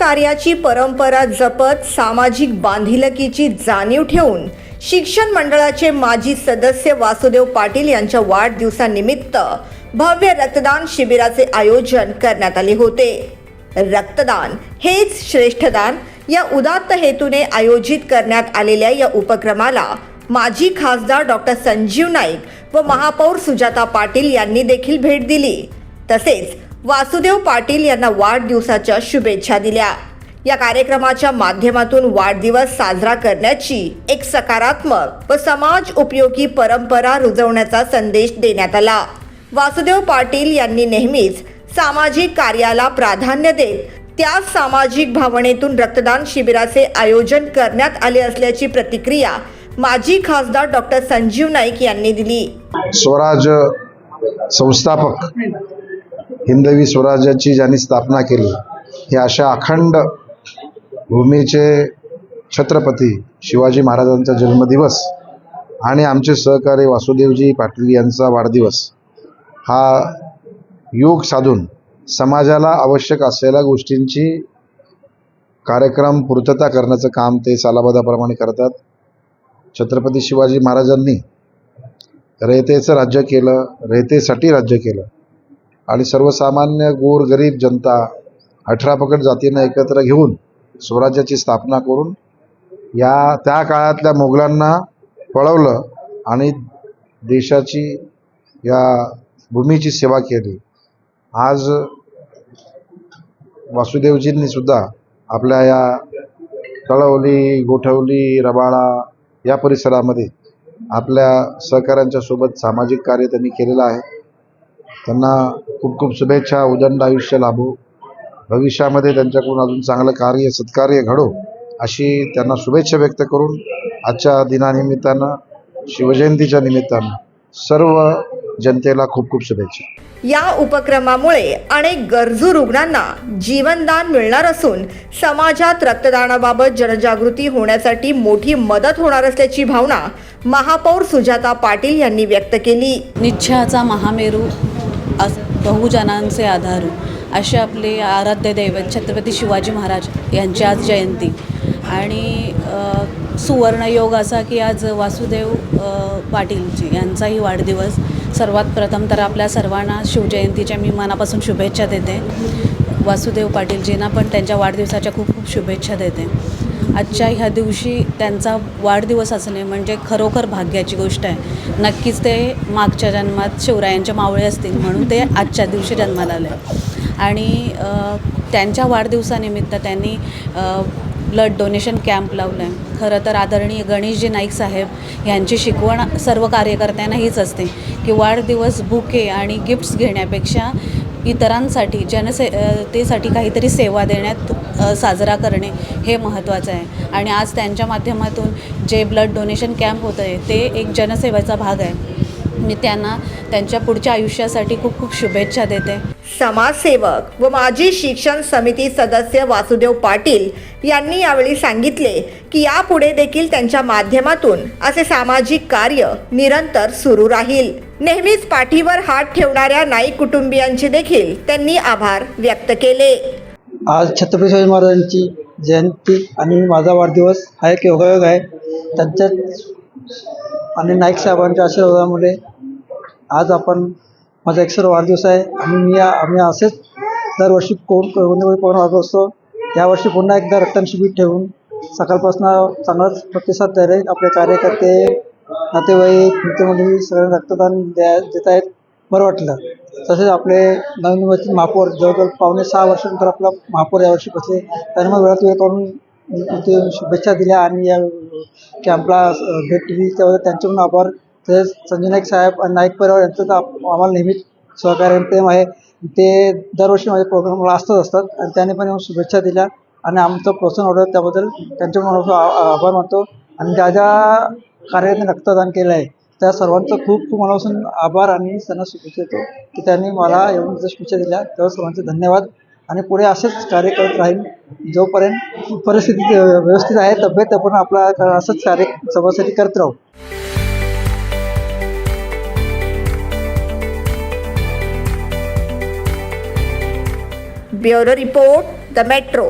कार्याची परंपरा जपत सामाजिक बांधिलकीची जाणीव ठेवून शिक्षण मंडळाचे माजी सदस्य वासुदेव पाटील यांच्या वाढदिवसानिमित्त भव्य रक्तदान शिबिराचे आयोजन करण्यात आले होते। रक्तदान हेच श्रेष्ठदान या उदात्त हेतूने आयोजित करण्यात आलेल्या या उपक्रमाला माजी खासदार डॉक्टर संजीव नाईक व महापौर सुजाता पाटील यांनी देखील भेट दिली। तसेच वासुदेव पाटील यांना वाढदिवसाच्या शुभेच्छा दिल्या। या कार्यक्रमाच्या माध्यमातून वाढदिवस साजरा करण्याची एक सकारात्मक व समाज उपयोगी परंपरा रुजवण्याचा संदेश देण्यात आला। वासुदेव पाटील यांनी नेहमीच सामाजिक कार्याला प्राधान्य देत त्याच सामाजिक भावनेतून रक्तदान शिबिराचे आयोजन करण्यात आले असल्याची प्रतिक्रिया माजी खासदार डॉक्टर संजीव नाईक यांनी दिली। स्वराज संस्थापक हिंदवी स्वराज्याची ज्यांनी स्थापना केली हे अशा अखंड भूमीचे छत्रपती शिवाजी महाराजांचा जन्मदिवस आणि आमचे सहकारी वासुदेवजी पाटील यांचा वाढदिवस हा योग साधून समाजाला आवश्यक असलेल्या गोष्टींची कार्यक्रम पूर्तता करण्याचं काम ते सालाबादाप्रमाणे करतात। छत्रपती शिवाजी महाराजांनी रयतेचं राज्य केलं, रयतेसाठी राज्य केलं आणि सर्वसामान्य गोरगरीब जनता 18 पगड जातींना एकत्र घेऊन स्वराज्याची स्थापना करून त्या काळातल्या मोगलांना पळवलं आणि देशाची या भूमीची सेवा केली। आज वासुदेवजींनी सुद्धा आपल्या या तळवली, गोठवली, रबाळा या परिसरामध्ये आपल्या सहकाऱ्यांच्या सोबत सामाजिक कार्य त्यांनी केलेलं आहे। त्यांना खूप खूप शुभेच्छा। उदंड आयुष्य लाभो, भविष्यामध्ये त्यांच्याकडून अजून चांगलं कार्य सत्कार्य घडो अशी त्यांना शुभेच्छा व्यक्त करून आजच्या दिनानिमित्तानं शिवजयंतीच्या निमित्तानं सर्व जनतेला खूप खूप शुभेच्छा। या उपक्रमामुळे अनेक गरजू रुग्णांना जीवनदान मिळणार असून समाजात रक्तदानाबाबत जनजागृती होण्यासाठी मोठी मदत होणार असल्याची भावना महापौर सुजाता पाटील यांनी व्यक्त केली। निश्चयाचा महामेरू, बहुजनांचे आधारू असे आपले आराध्य दैवत छत्रपती शिवाजी महाराज यांची आज जयंती आणि सुवर्णयोग असा की आज वासुदेव पाटीलजी यांचाही वाढदिवस। सर्वात प्रथम तर आपल्या सर्वांना शिवजयंतीच्या मी मनापासून शुभेच्छा देते। वासुदेव पाटीलजींना पण त्यांच्या वाढदिवसाच्या खूप खूप शुभेच्छा देते। आजच्या ह्या दिवशी त्यांचा वाढदिवस असणे म्हणजे खरोखर भाग्याची गोष्ट आहे। नक्कीच ते मागच्या जन्मात शिवरायांचे मावळे असतील म्हणून ते आजच्या दिवशी जन्माला आले आणि त्यांच्या वाढदिवसानिमित्त त्यांनी ब्लड डोनेशन कॅम्प लावला आहे। खरं तर आदरणीय गणेशजी नाईक साहेब यांची शिकवण सर्व कार्यकर्त्यांना हीच असते की वाढदिवस बुके आणि गिफ्ट्स घेण्यापेक्षा इतरांसाठी जनसेवेसाठी काहीतरी सेवा देण्यात साजरा करणे हे महत्त्वाचं आहे आणि आज त्यांच्या माध्यमातून जे ब्लड डोनेशन कॅम्प होतं आहे ते एक जनसेवेचा भाग आहे। मी त्यांना त्यांच्या पुढच्या आयुष्यासाठी खूप खूप शुभेच्छा देते। समाजसेवक व माजी शिक्षण समिती सदस्य वासुदेव पाटील यांनी यावेळी सांगितले की यापुढे देखील त्यांच्या माध्यमातून असे सामाजिक कार्य निरंतर सुरू राहील। नेहमीच पाठीवर हात ठेवणाऱ्या नाईक कुटुंबियांचे देखील त्यांनी आभार व्यक्त केले। आज छत्रपती शिवाजी महाराजांची जयंती आणि माझा वाढदिवस हा एक योगायोग आहे। त्यांच्यात आणि नाईक साहेबांच्या आशीर्वादामुळे आज माझा 100 वाढदिवस आहे आणि आम्ही असेच दरवर्षी कोण वाढत असतो। यावर्षी पुन्हा एकदा रक्तदान शिबिर ठेवून सकाळपासून चांगलाच प्रतिसाद द्यायला आपले कार्यकर्ते, नातेवाईक, मित्रमंडळी सगळ्यांना रक्तदान देत आहेत। बरं वाटलं। तसेच आपले नवीन महापौर जवळजवळ 5.5-6 वर्षानंतर आपला महापौर यावर्षी बसले, त्यांनी मग वेळात वेळ करून शुभेच्छा दिल्या आणि या कॅम्पला भेट दिली त्याबद्दल त्यांच्याकडून आभार। तसेच संजय नाईक साहेब आणि नाईक परिवार यांचं तर आम्हाला नेहमीच सहकार्य प्रेम आहे। ते दरवर्षी माझ्या प्रोग्रामला असतात आणि त्याने पण शुभेच्छा दिल्या आणि आमचं प्रोत्साहन वाढवलं त्याबद्दल त्यांच्याकडून आभार मानतो आणि ज्या ज्या कार्याने रक्तदान केलं आहे त्या सर्वांचं खूप खूप मनापासून आभार आणि त्यांना शुभेच्छा देतो की त्यांनी मला एवढं शुभेच्छा दिल्या। तेव्हा सर्वांचे धन्यवाद आणि पुढे असेच कार्य करत राहील जोपर्यंत परिस्थिती व्यवस्थित आहे, तब्येत आपण आपला असंच कार्य समाजासाठी करत राहू। Bureau report, the metro.